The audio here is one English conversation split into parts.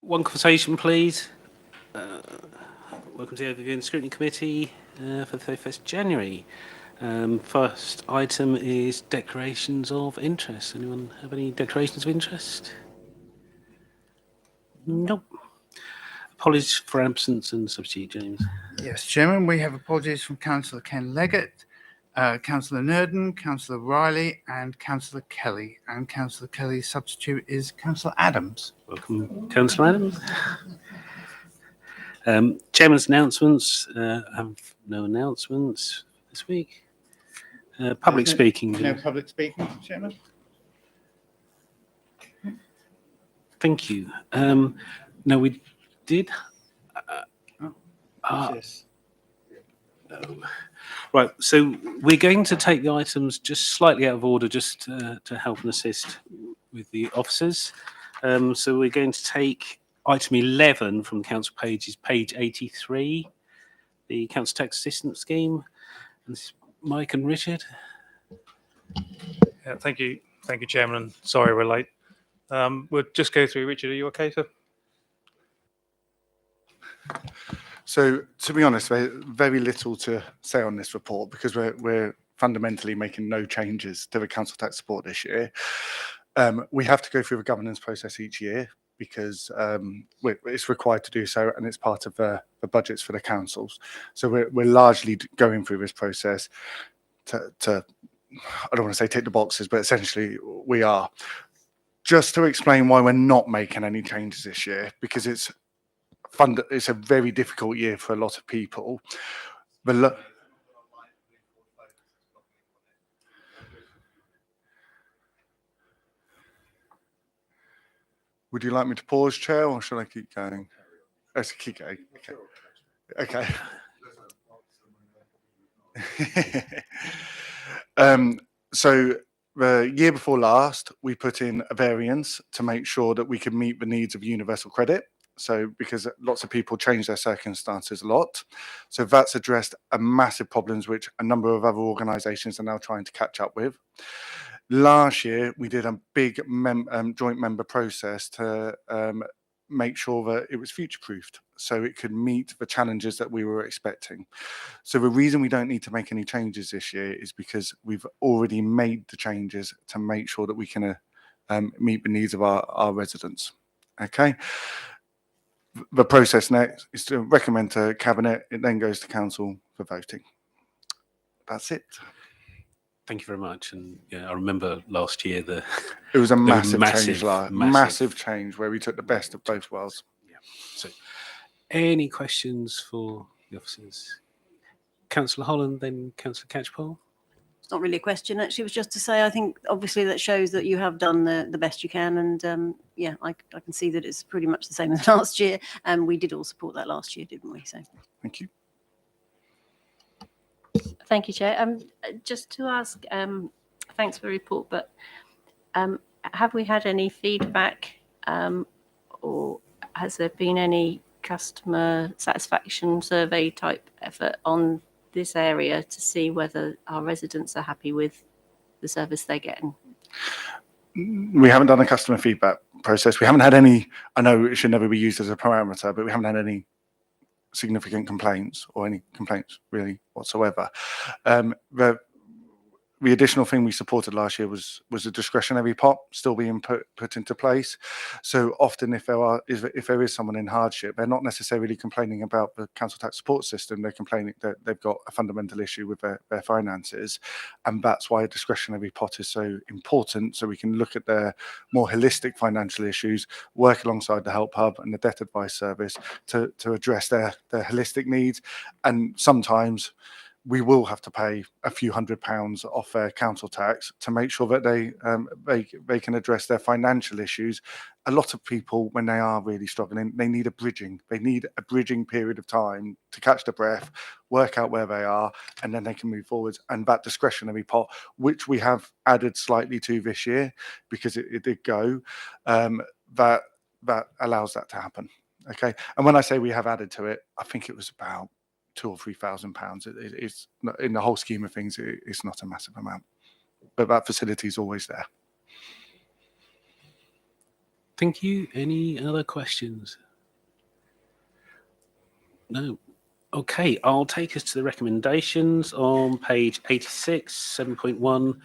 One conversation, please. Welcome to the Overview and Scrutiny Committee for the 31st January. First item is declarations of interest. Anyone have any declarations of interest? Nope. Apologies for absence and substitute, James. Yes, Chairman, we have apologies from Councillor Ken Leggett, Councillor Nurden, Councillor Riley and Councillor Kelly. And Councillor Kelly's substitute is Councillor Adams. Welcome, Councillor Adams. Chairman's announcements. I have no announcements this week. Public speaking. No public speaking, Chairman. Thank you. No, we did. Yes. Right, so we're going to take the items just slightly out of order, just to help and assist with the officers. So we're going to take item 11 from the council pages, page 83, the council tax assistance scheme. And this is Mike and Richard. Yeah, thank you, Chairman. Sorry we're late. We'll just go through. Richard, are you okay, sir? So, to be honest, very little to say on this report because we're fundamentally making no changes to the council tax support this year. We have to go through the governance process each year because it's required to do so, and it's part of the budgets for the councils. So we're largely going through this process to I don't want to say tick the boxes, but essentially we are. Just to explain why we're not making any changes this year, because it's a very difficult year for a lot of people. Would you like me to pause, Chair, or should I keep going? Let's keep going. Okay. So the year before last, we put in a variance to make sure that we could meet the needs of universal credit. So because lots of people change their circumstances a lot. So that's addressed a massive problems which a number of other organisations are now trying to catch up with. Last year, we did a big joint member process to make sure that it was future-proofed so it could meet the challenges that we were expecting. So the reason we don't need to make any changes this year is because we've already made the changes to make sure that we can meet the needs of our residents. Okay. The process next is to recommend to Cabinet. It then goes to Council for voting. That's it. Thank you very much. And yeah, I remember last year it was a massive change where we took the best of both worlds. Yeah. So, any questions for the officers? Councillor Holland, then Councillor Catchpole. It's not really a question, actually. It was just to say, I think obviously that shows that you have done the best you can. And yeah, I can see that it's pretty much the same as last year. And we did all support that last year, didn't we? So thank you. Thank you, Chair. Just to ask, thanks for the report, but have we had any feedback or has there been any customer satisfaction survey type effort on this area to see whether our residents are happy with the service they're getting? We haven't done a customer feedback process. We haven't had any, I know it should never be used as a parameter, but we haven't had any significant complaints or any complaints really whatsoever. The additional thing we supported last year was a discretionary pot still being put into place. So often if there is someone in hardship, they're not necessarily complaining about the council tax support system, they're complaining that they've got a fundamental issue with their finances. And that's why a discretionary pot is so important, so we can look at their more holistic financial issues, work alongside the Help Hub and the Debt Advice Service to address their holistic needs. And sometimes we will have to pay a few £100s off their council tax to make sure that they can address their financial issues. A lot of people, when they are really struggling, they need a bridging period of time to catch their breath, work out where they are, and then they can move forwards. And that discretionary pot, which we have added slightly to this year because it did go, that allows that to happen. Okay. And when I say we have added to it, I think it was about £2,000 or £3,000. It's not, in the whole scheme of things, it's not a massive amount, but that facility is always there. Thank you. Any other questions? No. Okay, I'll take us to the recommendations on page 86, 7.1.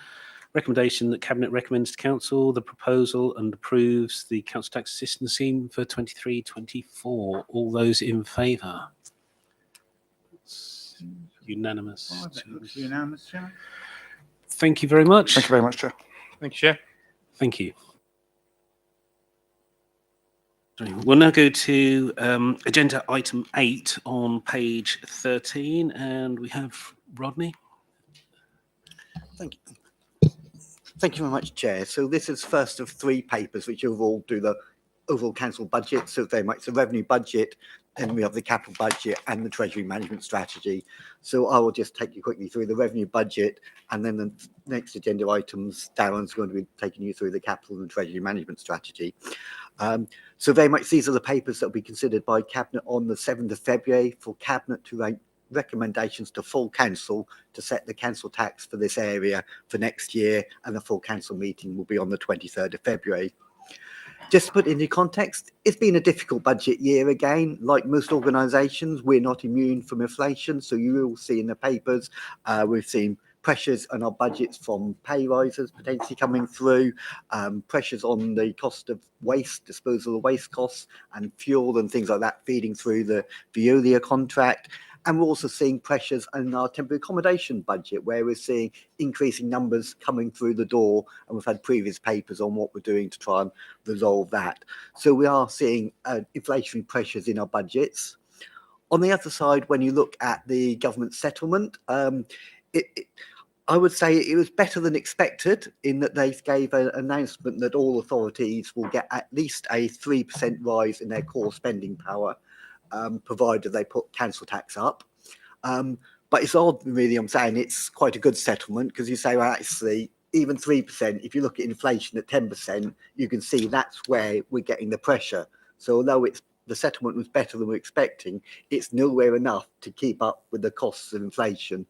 Recommendation that Cabinet recommends to Council the proposal and approves the Council Tax Assistance Scheme for 23-24. All those in favour? It's unanimous. That looks unanimous, Chairman. Thank you very much. Thank you very much, Chair. Thank you, Chair. Thank you. We'll now go to agenda item 8 on page 13, and we have Rodney. Thank you. Thank you very much, Chair. So this is first of 3 papers which overall do the overall council budget. So very much the revenue budget, then we have the capital budget and the treasury management strategy. So I will just take you quickly through the revenue budget, and then the next agenda items, Darren's going to be taking you through the capital and treasury management strategy. So very much these are the papers that will be considered by Cabinet on the 7th of February for Cabinet to make recommendations to full council to set the council tax for this area for next year, and the full council meeting will be on the 23rd of February. Just to put into context, it's been a difficult budget year again. Like most organisations, we're not immune from inflation. So you will see in the papers, we've seen pressures on our budgets from pay rises potentially coming through, pressures on the cost of waste, disposal of waste costs and fuel and things like that feeding through the Veolia contract. And we're also seeing pressures in our temporary accommodation budget, where we're seeing increasing numbers coming through the door. And we've had previous papers on what we're doing to try and resolve that. So we are seeing inflationary pressures in our budgets. On the other side, when you look at the government settlement, I would say it was better than expected, in that they gave an announcement that all authorities will get at least a 3% rise in their core spending power, provided they put council tax up. But it's odd, really, I'm saying it's quite a good settlement, because you say, well, actually, even 3%, if you look at inflation at 10%, you can see that's where we're getting the pressure. So although the settlement was better than we're expecting, it's nowhere enough to keep up with the costs of inflation.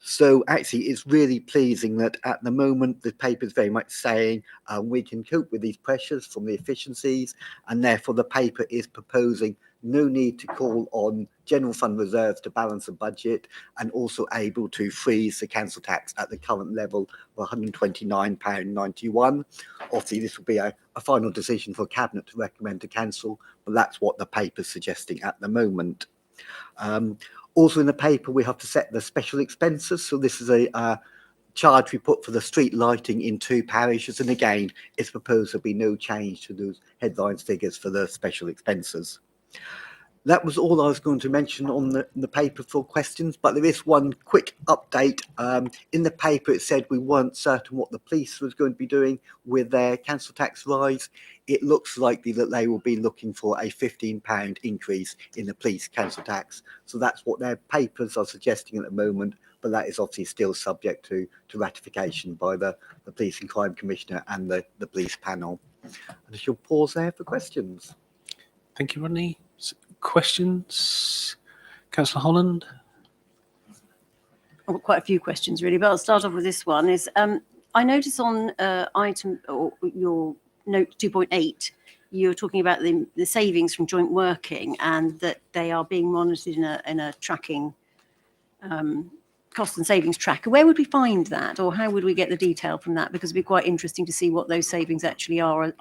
So actually, it's really pleasing that at the moment, the paper is very much saying we can cope with these pressures from the efficiencies, and therefore the paper is proposing no need to call on general fund reserves to balance the budget, and also able to freeze the council tax at the current level of £129.91. Obviously, this will be a final decision for Cabinet to recommend to Council, but that's what the paper is suggesting at the moment. Also in the paper, we have to set the special expenses. So this is a charge we put for the street lighting in 2 parishes. And again, it's proposed there'll be no change to those headlines figures for the special expenses. That was all I was going to mention on the paper for questions, but there is one quick update. In the paper, it said we weren't certain what the police was going to be doing with their council tax rise. It looks likely that they will be looking for a £15 increase in the police council tax. So that's what their papers are suggesting at the moment, but that is obviously still subject to ratification by the Police and Crime Commissioner and the police panel. And I shall pause there for questions. Thank you, Rodney. Questions? Councillor Holland? I've got quite a few questions, really, but I'll start off with this one. I notice on item, or your note 2.8, you're talking about the savings from joint working, and that they are being monitored in a tracking cost and savings tracker. Where would we find that, or how would we get the detail from that? Because it'd be quite interesting to see what those savings actually are in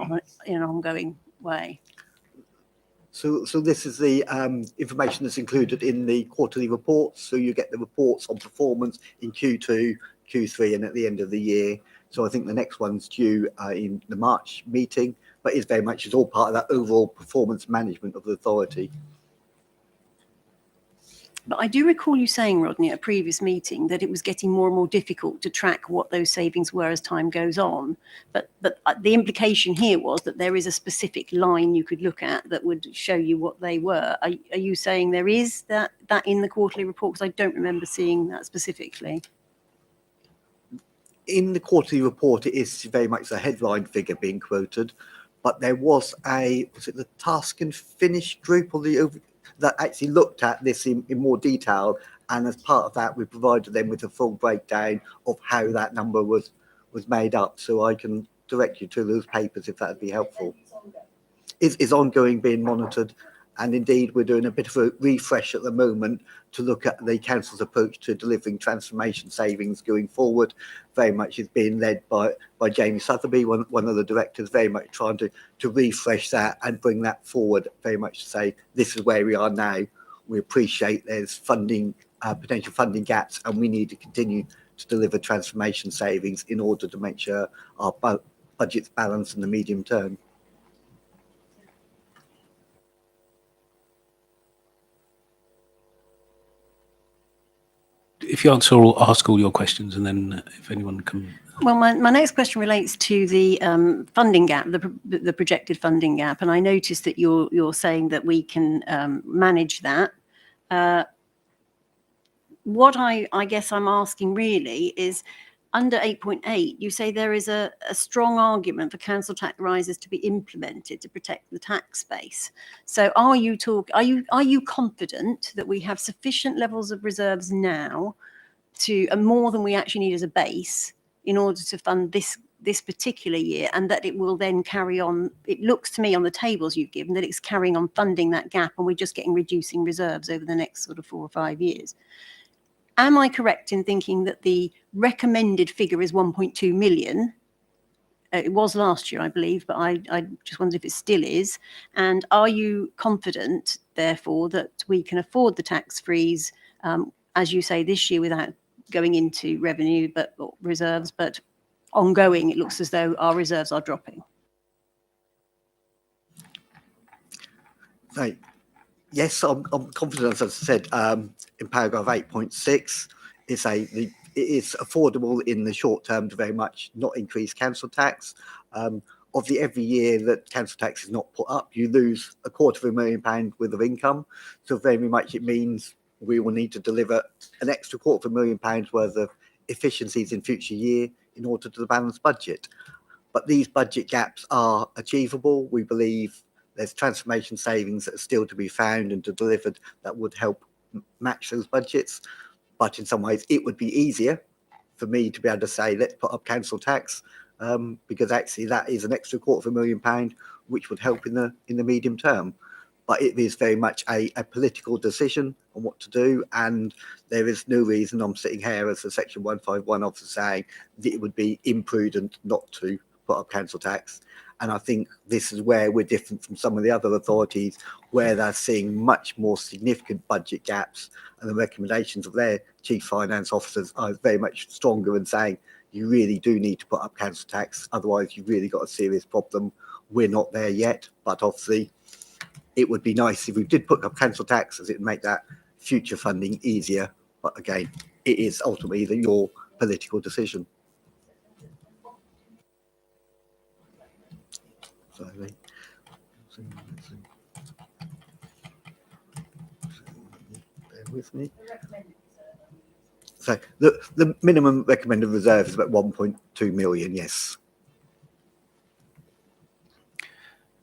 an ongoing way. So this is the information that's included in the quarterly reports. So you get the reports on performance in Q2, Q3, and at the end of the year. So I think the next one's due in the March meeting, but it's very much all part of that overall performance management of the authority. But I do recall you saying, Rodney, at a previous meeting that it was getting more and more difficult to track what those savings were as time goes on. But the implication here was that there is a specific line you could look at that would show you what they were. Are you saying there is that in the quarterly report? Because I don't remember seeing that specifically. In the quarterly report, it is very much the headline figure being quoted, but there was the task and finish group, or that actually looked at this in more detail, and as part of that we provided them with a full breakdown of how that number was made up. So I can direct you to those papers if that would be helpful. is ongoing, being monitored. And indeed, we're doing a bit of a refresh at the moment to look at the council's approach to delivering transformation savings going forward. Very much is being led by Jamie Sotheby, one of the directors, very much trying to refresh that and bring that forward, very much to say, this is where we are now. We appreciate there's funding, potential funding gaps, and we need to continue to deliver transformation savings in order to make sure our budget's balanced in the medium term. If you answer or ask all your questions, and then if anyone can. Well, my next question relates to the funding gap, the projected funding gap, and I noticed that you're saying that we can manage that. What I guess I'm asking really is, under 8.8, you say there is a strong argument for council tax rises to be implemented to protect the tax base. So are you confident that we have sufficient levels of reserves now to more than we actually need as a base in order to fund this particular year, and that it will then carry on? It looks to me on the tables you've given that it's carrying on funding that gap, and we're just getting reducing reserves over the next sort of 4 or 5 years. Am I correct in thinking that the recommended figure is 1.2 million? It was last year, I believe, but I just wondered if it still is. And are you confident, therefore, that we can afford the tax freeze, as you say, this year without going into revenue or reserves, but ongoing, it looks as though our reserves are dropping? Right. Yes, I'm confident, as I said, in paragraph 8.6, it is affordable in the short term to very much not increase council tax. Obviously, every year that council tax is not put up, you lose £250,000 worth of income. So very much it means we will need to deliver an extra £250,000 worth of efficiencies in future year in order to balance budget. But these budget gaps are achievable. We believe there's transformation savings that are still to be found and to delivered that would help match those budgets. But in some ways, it would be easier for me to be able to say, let's put up council tax, because actually that is an extra £250,000, which would help in the medium term. But it is very much a political decision on what to do. And there is no reason I'm sitting here as a Section 151 officer saying that it would be imprudent not to put up council tax. And I think this is where we're different from some of the other authorities, where they're seeing much more significant budget gaps, and the recommendations of their chief finance officers are very much stronger in saying you really do need to put up council tax, otherwise you've really got a serious problem. We're not there yet, but obviously it would be nice if we did put up council tax, as it would make that future funding easier. But again, it is ultimately your political decision. Sorry. Bear with me. So the minimum recommended reserve is about 1.2 million, yes.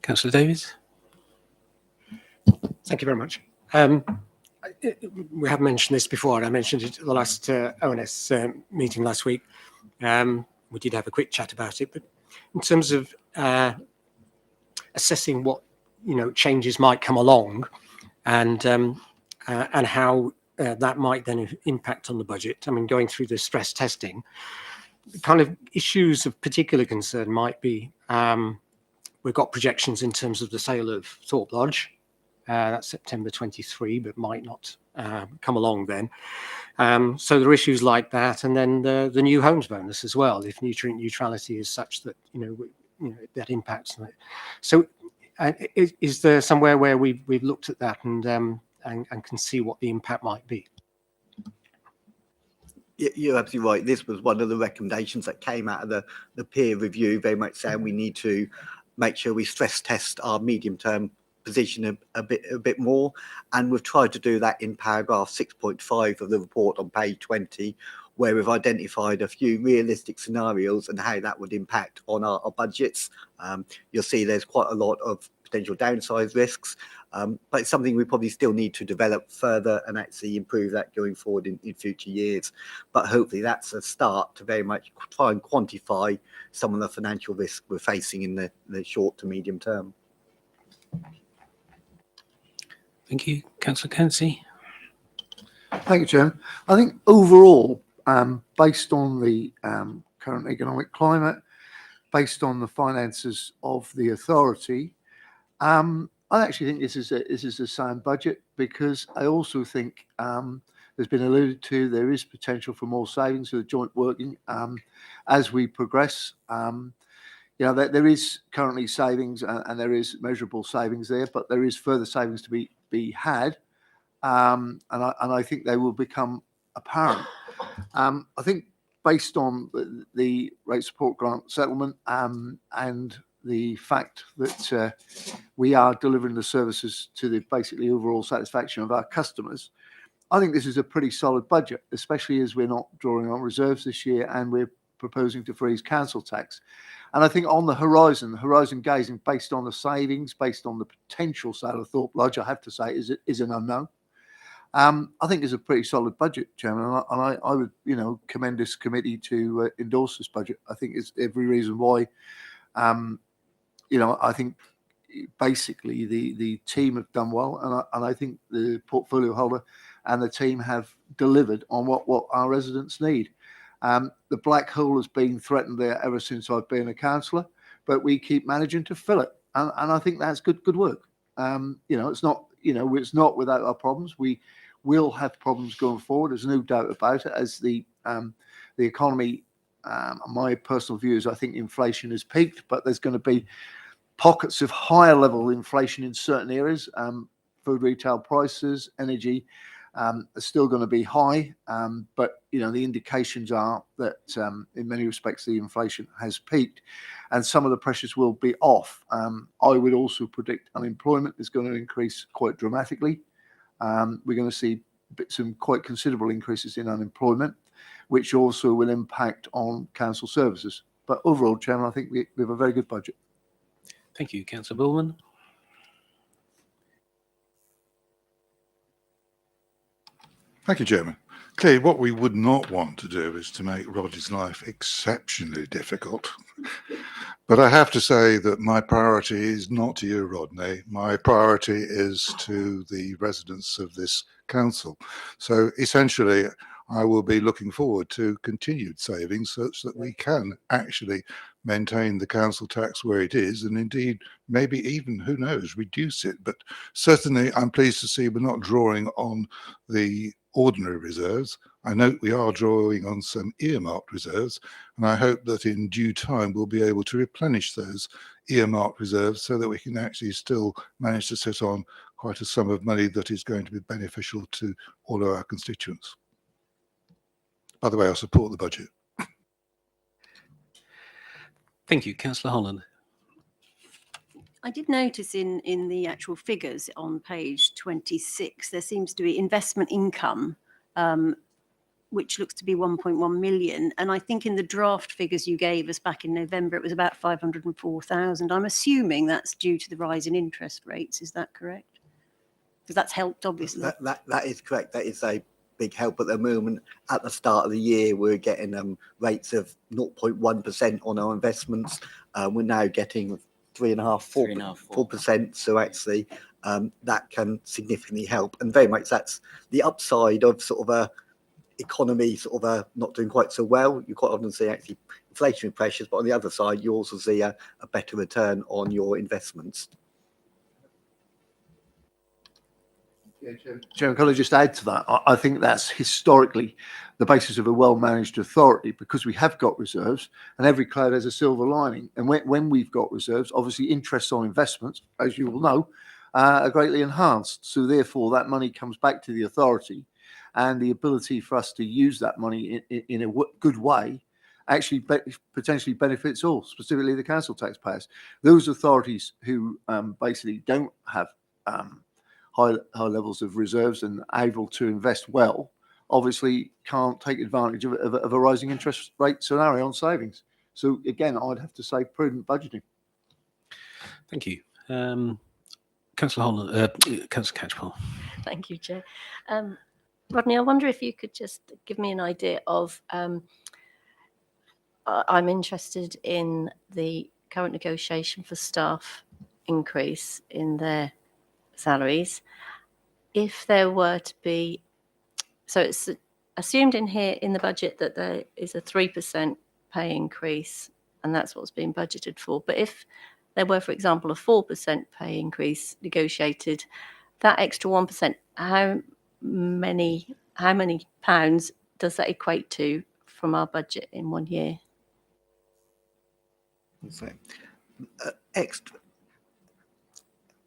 Councillor Davies? Thank you very much. We have mentioned this before, and I mentioned it at the last ONS meeting last week. We did have a quick chat about it, but in terms of assessing what changes might come along, and how that might then impact on the budget. I mean, going through the stress testing, the kind of issues of particular concern might be we've got projections in terms of the sale of Thorpe Lodge. That's September 23, but might not come along then. So there are issues like that, and then the new homes bonus as well. If nutrient neutrality is such that that impacts on it. So is there somewhere where we've looked at that and can see what the impact might be? You're absolutely right. This was one of the recommendations that came out of the peer review, very much saying we need to make sure we stress test our medium-term position a bit more. And we've tried to do that in paragraph 6.5 of the report on page 20, where we've identified a few realistic scenarios and how that would impact on our budgets. You'll see there's quite a lot of potential downside risks, but it's something we probably still need to develop further and actually improve that going forward in future years. But hopefully that's a start to very much try and quantify some of the financial risks we're facing in the short to medium term. Thank you. Councillor Kelsey. Thank you, Chairman. I think overall, based on the current economic climate, based on the finances of the authority, I actually think this is a sound budget, because I also think there's been alluded to, there is potential for more savings for the joint working as we progress. You know, there is currently savings and there is measurable savings there, but there is further savings to be had. And I think they will become apparent. I think based on the rate support grant settlement and the fact that we are delivering the services to the basically overall satisfaction of our customers, I think this is a pretty solid budget, especially as we're not drawing on reserves this year and we're proposing to freeze council tax. And I think on the horizon gazing, based on the savings, based on the potential sale of Thorpe Lodge, I have to say is an unknown. I think it's a pretty solid budget, Chairman, and I would, you know, commend this committee to endorse this budget. I think it's every reason why. You know, I think basically the team have done well, and I think the portfolio holder and the team have delivered on what our residents need. The black hole has been threatened there ever since I've been a councillor, but we keep managing to fill it, and I think that's good work. You know, it's not without our problems. We will have problems going forward. There's no doubt about it. As the economy, my personal view is I think inflation has peaked, but there's going to be pockets of higher level inflation in certain areas. Food retail prices, energy are still going to be high, but you know the indications are that in many respects the inflation has peaked, and some of the pressures will be off. I would also predict unemployment is going to increase quite dramatically. We're going to see some quite considerable increases in unemployment, which also will impact on council services. But overall, Chairman, I think we have a very good budget. Thank you. Councillor Bullman. Thank you, Chairman. Clearly, what we would not want to do is to make Roddy's life exceptionally difficult. But I have to say that my priority is not to you, Rodney. My priority is to the residents of this council. So essentially, I will be looking forward to continued savings such that we can actually maintain the council tax where it is, and indeed maybe even, who knows, reduce it. But certainly I'm pleased to see we're not drawing on the ordinary reserves. I note we are drawing on some earmarked reserves, and I hope that in due time we'll be able to replenish those earmarked reserves so that we can actually still manage to sit on quite a sum of money that is going to be beneficial to all of our constituents. By the way, I support the budget. Thank you. Councillor Holland. I did notice in the actual figures on page 26, there seems to be investment income, which looks to be 1.1 million. And I think in the draft figures you gave us back in November, it was about 504,000. I'm assuming that's due to the rise in interest rates. Is that correct? Because that's helped, obviously. That is correct. That is a big help at the moment. At the start of the year, we're getting rates of 0.1% on our investments. We're now getting 4%. So actually, that can significantly help, and very much that's the upside of sort of a economy not doing quite so well. You quite often see actually inflationary pressures, but on the other side, you also see a better return on your investments. Yeah, Chairman, can I just add to that? I think that's historically the basis of a well-managed authority, because we have got reserves and every cloud has a silver lining. And when we've got reserves, obviously interests on investments, as you will know, are greatly enhanced. So therefore that money comes back to the authority, and the ability for us to use that money in a good way actually potentially benefits all, specifically the council taxpayers. Those authorities who basically don't have high levels of reserves and able to invest well, obviously can't take advantage of a rising interest rate scenario on savings. So again, I'd have to say prudent budgeting. Thank you. Councillor Holland, Councillor Catchpole. Thank you, Chair. Rodney, I wonder if you could just give me an idea of, I'm interested in the current negotiation for staff increase in their salaries. If there were to be, so it's assumed in here in the budget that there is a 3% pay increase, and that's what's being budgeted for. But if there were, for example, a 4% pay increase negotiated, that extra 1%, how many pounds does that equate to from our budget in 1 year? So, extra,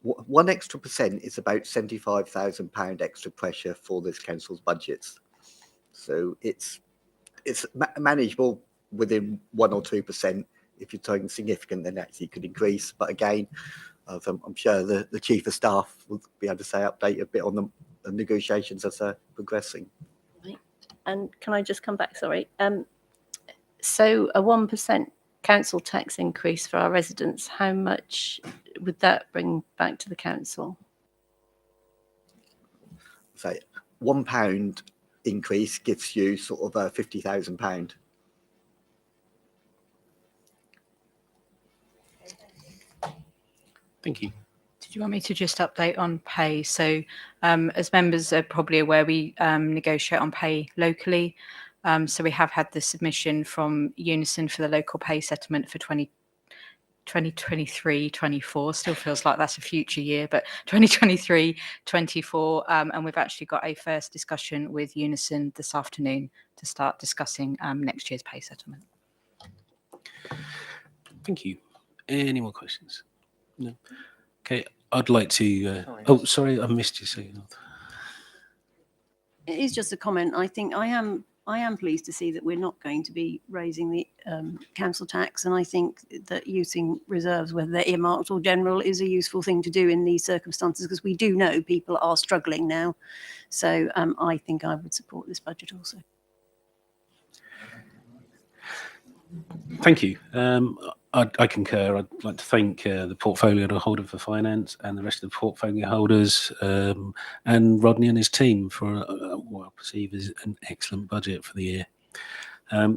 1 extra percent is about £75,000 extra pressure for this council's budgets. So it's manageable within 1 or 2%. If you're talking significant, then actually could increase. But again, I'm sure the chief of staff will be able to update a bit on the negotiations as they're progressing. Right. And can I just come back? Sorry. So a 1% council tax increase for our residents, how much would that bring back to the council? So £1 increase gives you sort of £50,000. Thank you. Did you want me to just update on pay? So as members are probably aware, we negotiate on pay locally. So we have had the submission from Unison for the local pay settlement for 2023-24. Still feels like that's a future year, but 2023-24. And we've actually got a first discussion with Unison this afternoon to start discussing next year's pay settlement. Thank you. Any more questions? No. Okay, I'd like to. Oh, sorry, I missed you saying that. It is just a comment. I think I am pleased to see that we're not going to be raising the council tax, and I think that using reserves, whether they're earmarked or general, is a useful thing to do in these circumstances, because we do know people are struggling now. So I think I would support this budget also. Thank you. I concur. I'd like to thank the portfolio holder for finance and the rest of the portfolio holders, and Rodney and his team for what I perceive as an excellent budget for the year.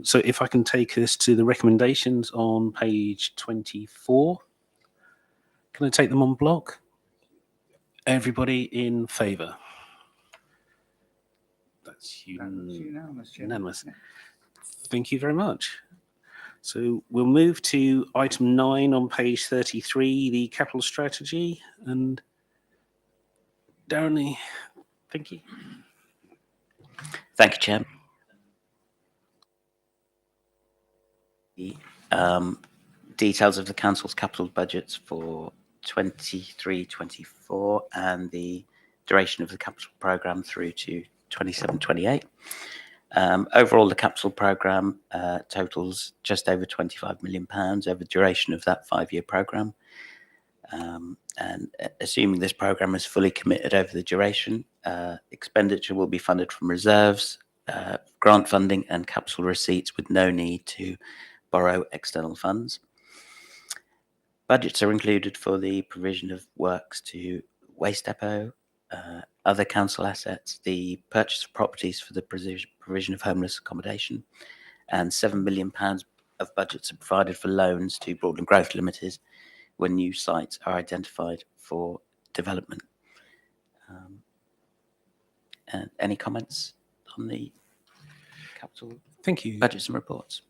So if I can take us to the recommendations on page 24. Can I take them on block? Everybody in favour? That's Unanimous. unanimous. Thank you very much. So we'll move to item 9 on page 33, the capital strategy. And Darren, thank you. Thank you, Chair. The details of the council's capital budgets for 23-24 and the duration of the capital programme through to 27-28. Overall, the capital programme totals just over £25 million over the duration of that 5-year programme. And assuming this programme is fully committed over the duration, expenditure will be funded from reserves, grant funding and capital receipts with no need to borrow external funds. Budgets are included for the provision of works to waste depot, other council assets, the purchase of properties for the provision of homeless accommodation, and £7 million of budgets are provided for loans to Broadland Growth Limited when new sites are identified for development. And any comments on the capital Thank you. budgets and reports?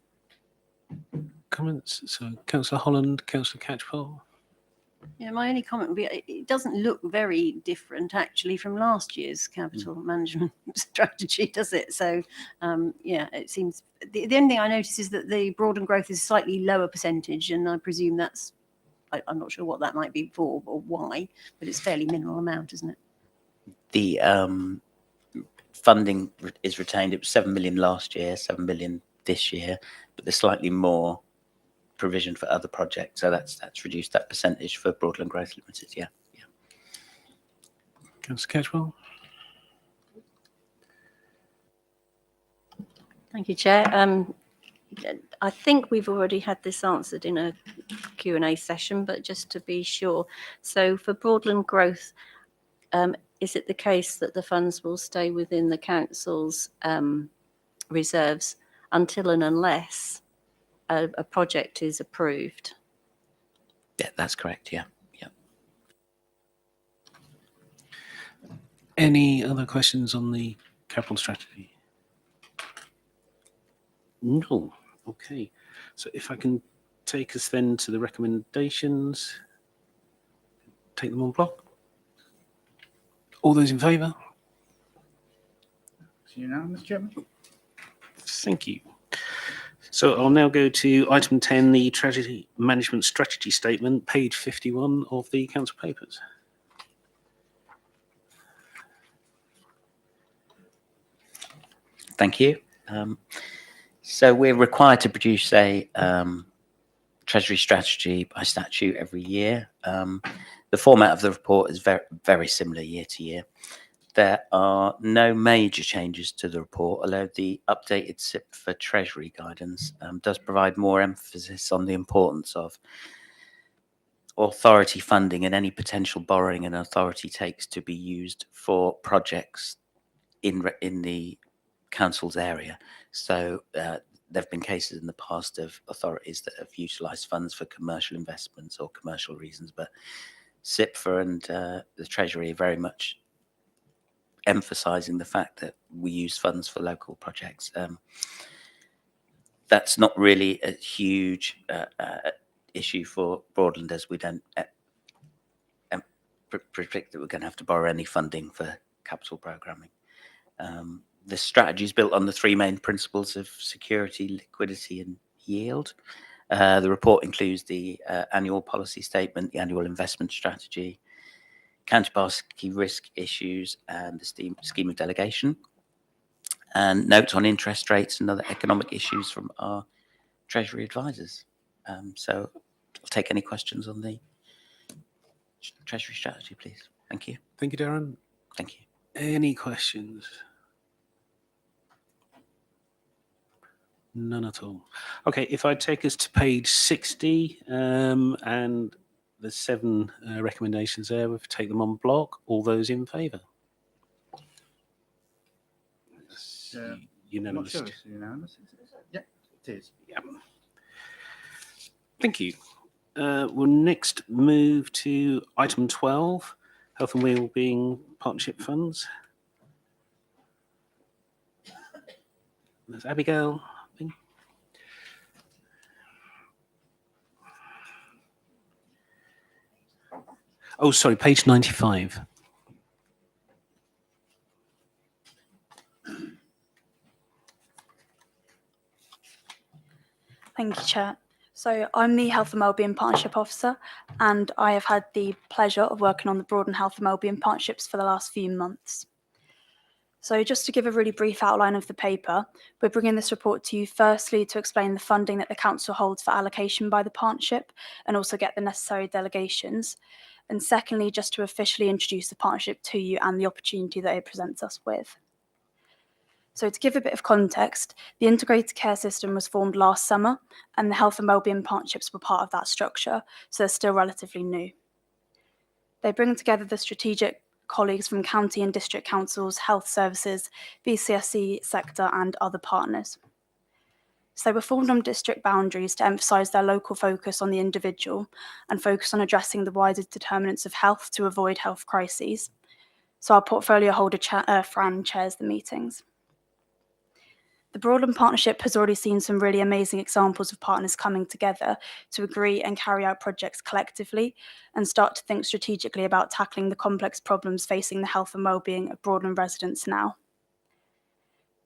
Comments? So Councillor Holland, Councillor Catchpole. Yeah, my only comment would be it doesn't look very different actually from last year's capital management strategy, does it? So, yeah, it seems the only thing I notice is that the Broadland growth is a slightly lower percentage, and I presume that's, I'm not sure what that might be for or why, but it's fairly minimal amount, isn't it? The funding is retained. It was 7 million last year, 7 million this year, but there's slightly more provision for other projects, so that's reduced that percentage for Broadland Growth Limited. Yeah. Councillor Catchpole. Thank you, Chair. I think we've already had this answered in a Q&A session, but just to be sure. So for Broadland Growth, is it the case that the funds will stay within the council's reserves until and unless a project is approved? Yeah, that's correct. Yeah. Any other questions on the capital strategy? No. Okay. So if I can take us then to the recommendations, take them on block. All those in favour? It's unanimous, Chairman. Thank you. So I'll now go to item 10, the Tragedy Management Strategy Statement, page 51 of the council papers. Thank you. So we're required to produce a Treasury strategy by statute every year. The format of the report is very, very similar year to year. There are no major changes to the report, although the updated SIP for Treasury guidance does provide more emphasis on the importance of authority funding and any potential borrowing an authority takes to be used for projects in the council's area. So there have been cases in the past of authorities that have utilised funds for commercial investments or commercial reasons, but SIPFA and the Treasury are very much emphasising the fact that we use funds for local projects. That's not really a huge issue for Broadland, as we don't predict that we're going to have to borrow any funding for capital programming. The strategy is built on the three main principles of security, liquidity, and yield. The report includes the annual policy statement, the annual investment strategy, counterparty risk issues, and the scheme of delegation, and notes on interest rates and other economic issues from our Treasury advisors. So I'll take any questions on the Treasury strategy, please. Thank you. Thank you, Darren. Thank you. Any questions? None at all. Okay, if I take us to page 60, and there's 7 recommendations there, we'll take them on block. All those in favour? I'm Unanimous. not sure it's unanimous. Yeah, it is. Yeah. Thank you. We'll next move to item 12, Health and Wellbeing Partnership Funds. There's Abigail. Oh, sorry, page 95. Thank you, Chair. So I'm the Health and Wellbeing Partnership Officer, and I have had the pleasure of working on the Broadland Health and Wellbeing Partnerships for the last few months. So just to give a really brief outline of the paper, we're bringing this report to you firstly to explain the funding that the Council holds for allocation by the partnership and also get the necessary delegations. And secondly, just to officially introduce the partnership to you and the opportunity that it presents us with. So to give a bit of context, the integrated care system was formed last summer and the health and wellbeing partnerships were part of that structure, so they're still relatively new. They bring together the strategic colleagues from county and district councils, health services, BCSE sector and other partners. So they were formed on district boundaries to emphasise their local focus on the individual and focus on addressing the wider determinants of health to avoid health crises. So our portfolio holder, Fran, chairs the meetings. The Broadland Partnership has already seen some really amazing examples of partners coming together to agree and carry out projects collectively and start to think strategically about tackling the complex problems facing the health and wellbeing of Broadland residents now.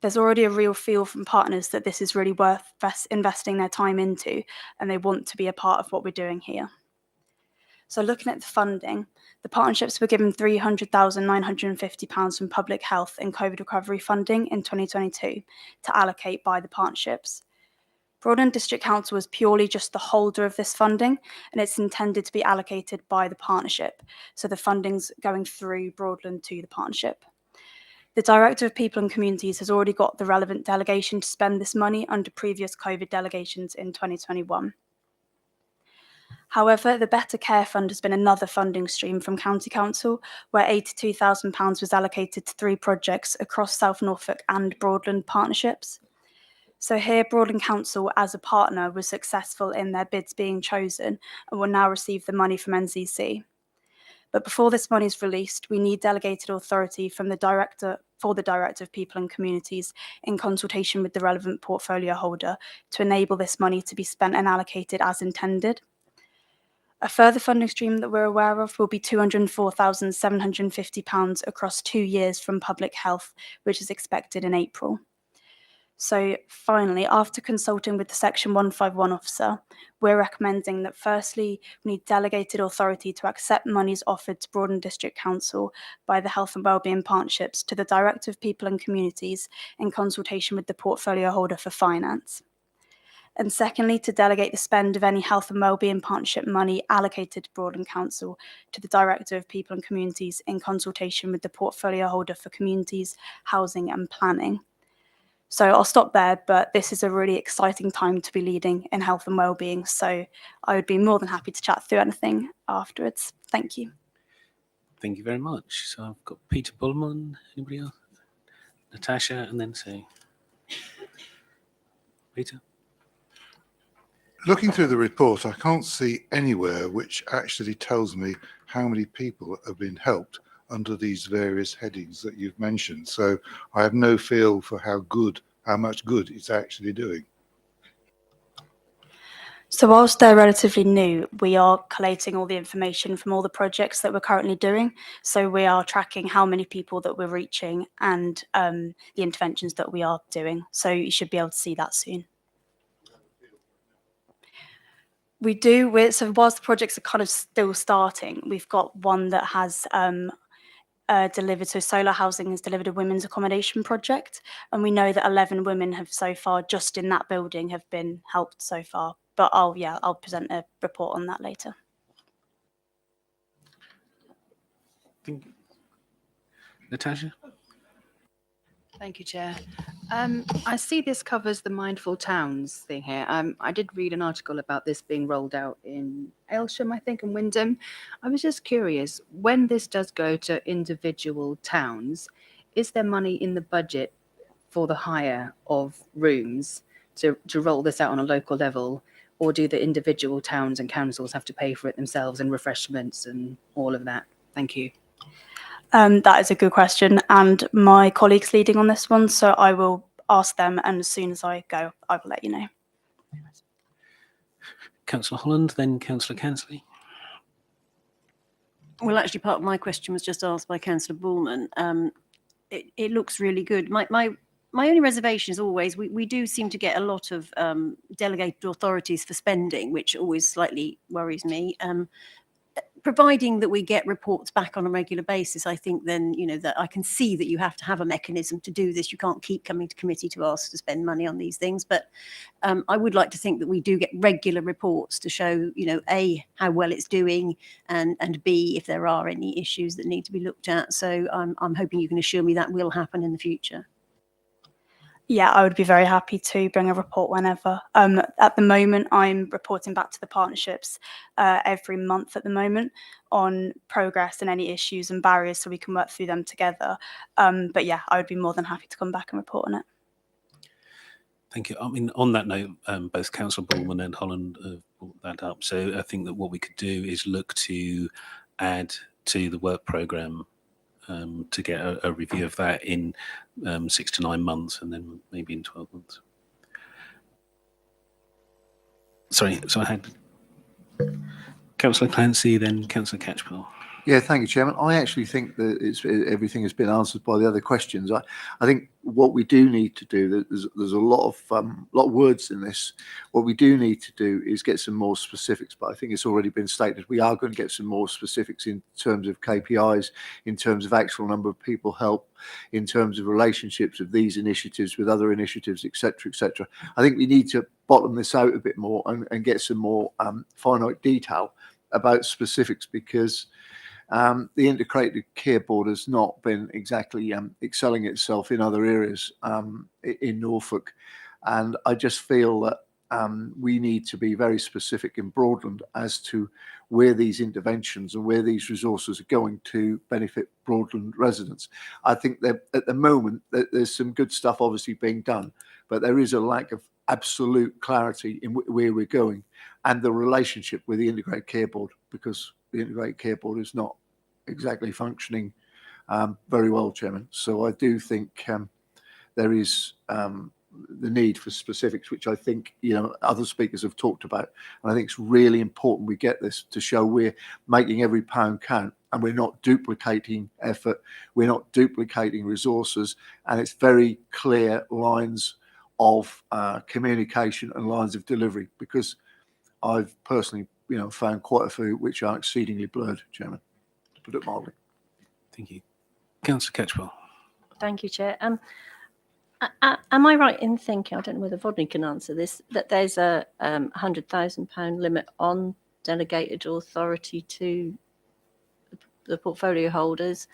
There's already a real feel from partners that this is really worth investing their time into, and they want to be a part of what we're doing here. So looking at the funding, the partnerships were given £300,950 from Public Health and COVID recovery funding in 2022 to allocate by the partnerships. Broadland District Council was purely just the holder of this funding, and it's intended to be allocated by the partnership. So the funding's going through Broadland to the partnership. The Director of People and Communities has already got the relevant delegation to spend this money under previous COVID delegations in 2021. However, the Better Care Fund has been another funding stream from County Council, where £82,000 was allocated to 3 projects across South Norfolk and Broadland partnerships. So here, Broadland Council, as a partner, was successful in their bids being chosen and will now receive the money from NZC. But before this money is released, we need delegated authority from the Director of People and Communities in consultation with the relevant portfolio holder to enable this money to be spent and allocated as intended. A further funding stream that we're aware of will be £204,750 across 2 years from Public Health, which is expected in April. So finally, after consulting with the Section 151 officer, we're recommending that firstly, we need delegated authority to accept monies offered to Broadland District Council by the Health and Wellbeing Partnerships to the Director of People and Communities in consultation with the portfolio holder for finance. And secondly, to delegate the spend of any health and wellbeing partnership money allocated to Broadland Council to the Director of People and Communities in consultation with the portfolio holder for communities, housing and planning. So I'll stop there, but this is a really exciting time to be leading in health and wellbeing. So I would be more than happy to chat through anything afterwards. Thank you. Thank you very much. So I've got Peter Bullman. Anybody else? Natasha, and then Sue. Peter? Looking through the report, I can't see anywhere which actually tells me how many people have been helped under these various headings that you've mentioned. So I have no feel for how much good it's actually doing. So whilst they're relatively new, we are collating all the information from all the projects that we're currently doing. So we are tracking how many people that we're reaching and the interventions that we are doing. So you should be able to see that soon. We do, so whilst the projects are kind of still starting, we've got one that has delivered, so Solar Housing has delivered a women's accommodation project, and we know that 11 women have so far, just in that building, have been helped so far. But I'll present a report on that later. Thank you. Natasha? Thank you, Chair. I see this covers the Mindful Towns thing here. I did read an article about this being rolled out in Aylsham, I think, and Wyndham. I was just curious, when this does go to individual towns, is there money in the budget for the hire of rooms to roll this out on a local level? Or do the individual towns and councils have to pay for it themselves and refreshments and all of that? Thank you. That is a good question, and my colleague's leading on this one, so I will ask them, and as soon as I go, I will let you know. Councillor Holland, then Councillor Cansley. Well, actually, part of my question was just asked by Councillor Bullman. It looks really good. My only reservation is always we do seem to get a lot of delegated authorities for spending, which always slightly worries me. Providing that we get reports back on a regular basis, I think then, that I can see that you have to have a mechanism to do this. You can't keep coming to committee to ask to spend money on these things. But I would like to think that we do get regular reports to show, A, how well it's doing, and B, if there are any issues that need to be looked at. So I'm hoping you can assure me that will happen in the future. Yeah, I would be very happy to bring a report whenever. At the moment, I'm reporting back to the partnerships every month at the moment on progress and any issues and barriers so we can work through them together. But yeah, I would be more than happy to come back and report on it. Thank you. I mean, on that note, both Councillor Bullman and Holland have brought that up. So I think that what we could do is look to add to the work programme to get a review of that in 6 to 9 months, and then maybe in 12 months. Sorry, so I had Councillor Clancy, then Councillor Catchpole. Yeah, thank you, Chairman. I actually think that everything has been answered by the other questions. I think what we do need to do, there's a lot of words in this. What we do need to do is get some more specifics, but I think it's already been stated. We are going to get some more specifics in terms of KPIs, in terms of actual number of people helped, in terms of relationships of these initiatives with other initiatives, etc., etc. I think we need to bottom this out a bit more and get some more finite detail about specifics, because the Integrated Care Board has not been exactly excelling itself in other areas in Norfolk. And I just feel that we need to be very specific in Broadland as to where these interventions and where these resources are going to benefit Broadland residents. I think that at the moment that there's some good stuff obviously being done, but there is a lack of absolute clarity in where we're going and the relationship with the Integrated Care Board, because the Integrated Care Board is not exactly functioning very well, Chairman. So I do think there is the need for specifics, which I think, other speakers have talked about. And I think it's really important we get this to show we're making every pound count and we're not duplicating effort, we're not duplicating resources, and it's very clear lines of communication and lines of delivery, because I've personally, found quite a few which are exceedingly blurred, Chairman, to put it mildly. Thank you. Councillor Catchwell. Thank you, Chair. Am I right in thinking, I don't know whether Rodney can answer this, that there's a £100,000 limit on delegated authority to the portfolio holders?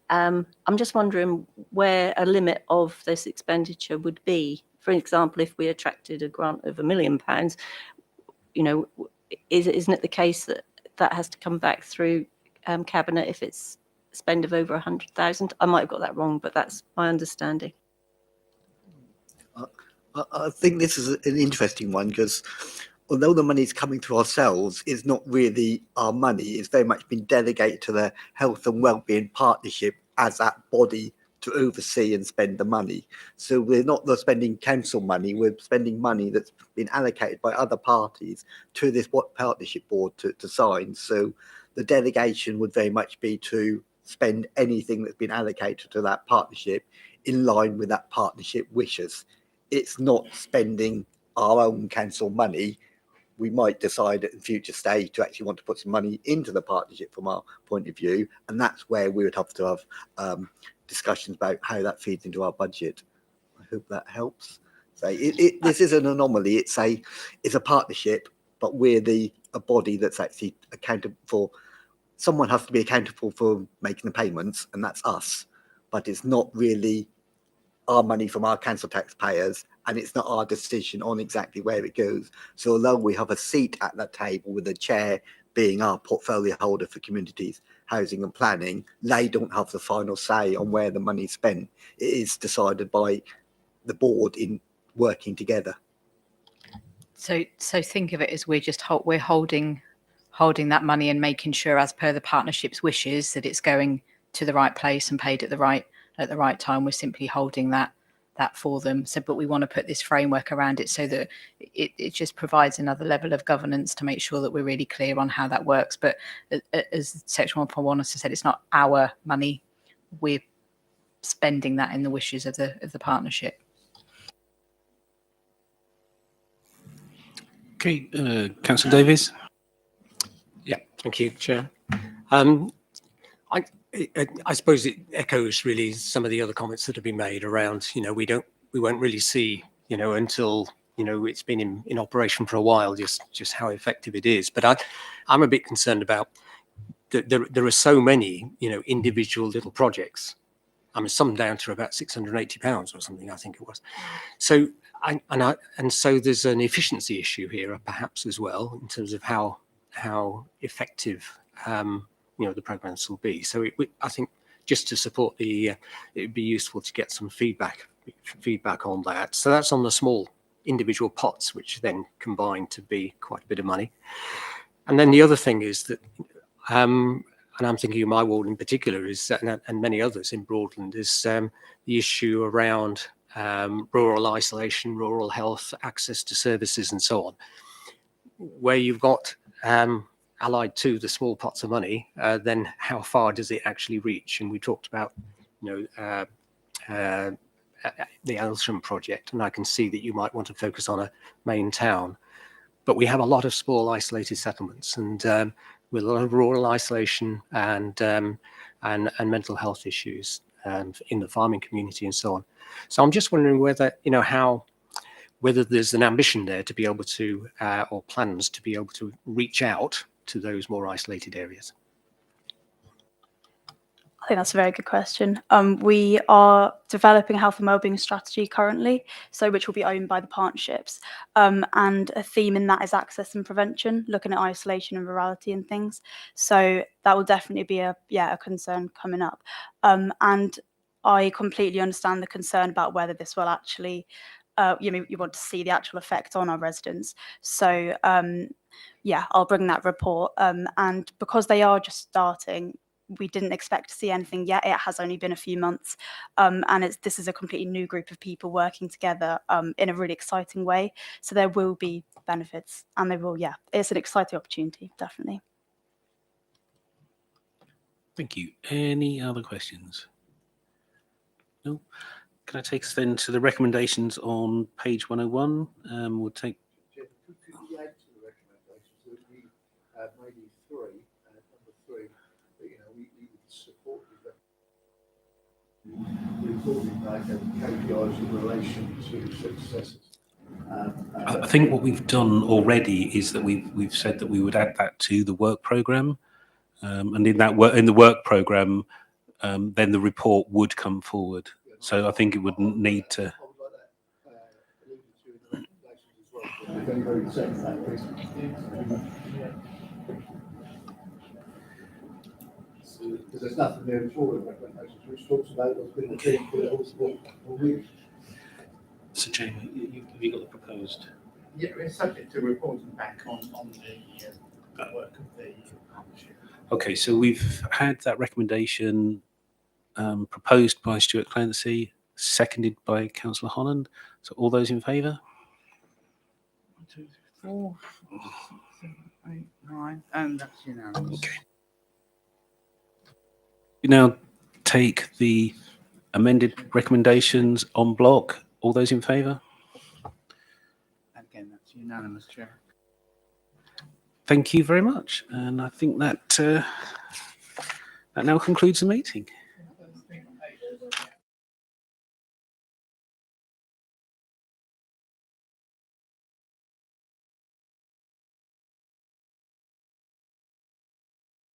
I'm just wondering where a limit of this expenditure would be. For example, if we attracted a grant of £1 million, isn't it the case that that has to come back through cabinet if it's spend of over 100,000? I might have got that wrong, but that's my understanding. I think this is an interesting one, because although the money is coming through ourselves, it's not really our money. It's very much been delegated to the Health and Wellbeing Partnership as that body to oversee and spend the money. So we're not spending council money, we're spending money that's been allocated by other parties to this partnership board to sign. So the delegation would very much be to spend anything that's been allocated to that partnership in line with that partnership wishes. It's not spending our own council money. We might decide at the future stage to actually want to put some money into the partnership from our point of view, and that's where we would have to have discussions about how that feeds into our budget. I hope that helps. So this is an anomaly. It's a partnership, but we're a body that's actually accountable for. Someone has to be accountable for making the payments, and that's us. But it's not really our money from our council taxpayers, and it's not our decision on exactly where it goes. So although we have a seat at that table with the chair being our portfolio holder for communities, housing and planning, they don't have the final say on where the money's spent. It is decided by the board in working together. So think of it as we're holding that money and making sure, as per the partnership's wishes, that it's going to the right place and paid at the right time. We're simply holding that for them. So, but we want to put this framework around it so that it just provides another level of governance to make sure that we're really clear on how that works. But as Section 1.1 has said, it's not our money. We're spending that in the wishes of the partnership. Okay, Councillor Davies. Yeah, thank you, Chair. I suppose it echoes really some of the other comments that have been made around, we won't really see, until, it's been in operation for a while, just how effective it is. But I'm a bit concerned about there are so many, individual little projects. I mean, some down to about £680 or something, I think it was. So, so there's an efficiency issue here, perhaps as well, in terms of how effective the programs will be. So I think just to support it would be useful to get some feedback on that. So that's on the small individual pots, which then combine to be quite a bit of money. And then the other thing is that, and I'm thinking of my ward in particular, and many others in Broadland, is the issue around rural isolation, rural health, access to services, and so on, where you've got allied to the small pots of money, then how far does it actually reach? And we talked about, the Aylsham project, and I can see that you might want to focus on a main town, but we have a lot of small isolated settlements, and with a lot of rural isolation and mental health issues in the farming community and so on. So I'm just wondering whether, whether there's an ambition there to be able to, or plans to be able to reach out to those more isolated areas. I think that's a very good question. We are developing a health and wellbeing strategy currently, which will be owned by the partnerships. And a theme in that is access and prevention, looking at isolation and rurality and things. So that will definitely be a concern coming up. And I completely understand the concern about whether this will actually, you want to see the actual effect on our residents. So I'll bring that report. And because they are just starting, we didn't expect to see anything yet. It has only been a few months, and this is a completely new group of people working together in a really exciting way. So there will be benefits, and it's an exciting opportunity, definitely. Thank you. Any other questions? No. Can I take us then to the recommendations on page 101? We'll take. Could you add to the recommendations that we maybe three, number three, that we would support the reporting like KPIs in relation to successes. I think what we've done already is that we've said that we would add that to the work programme, and in the work programme, then the report would come forward. So I think it would need to. Because there's nothing there before the recommendations, which talks about what's been achieved for all week. So Jamie, have you got the proposed? Yeah, it's subject to reporting back on the work of the partnership. Okay, so we've had that recommendation proposed by Stuart Clancy, seconded by Councillor Holland. So all those in favour? 1, 2, 3, 4, 5, 6, 7, 8, 9, and that's unanimous. Okay. We now take the amended recommendations en bloc. All those in favour? Again, that's unanimous, Chair. Thank you very much. And I think that that now concludes the meeting.